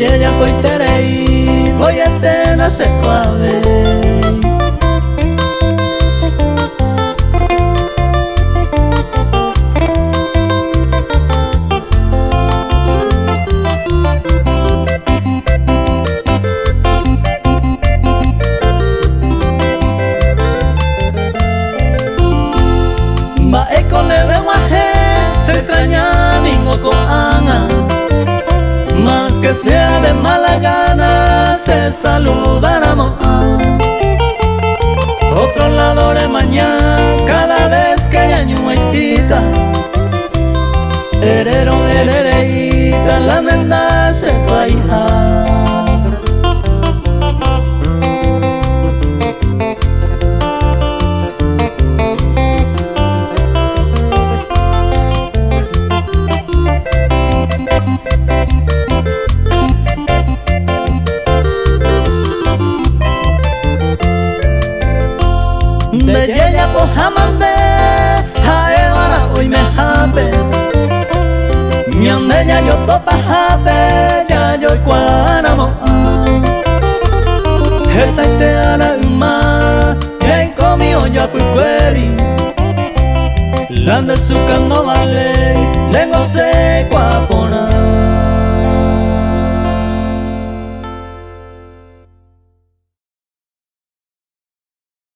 yeya poiterei voy etena se suave. Maeko leve guaje se extraña ningo anga, más que sea de mala gana se saludaremos. Otro lado de mañana cada vez que yañu haitita, herero herereita la nena se paija. De yeya po jamande jae vara hoy me jape ñande ya yo topa jape ya yo ikuanamo esta ite ala uma en comio ya puicueri lande su no vale lengo se cuapona.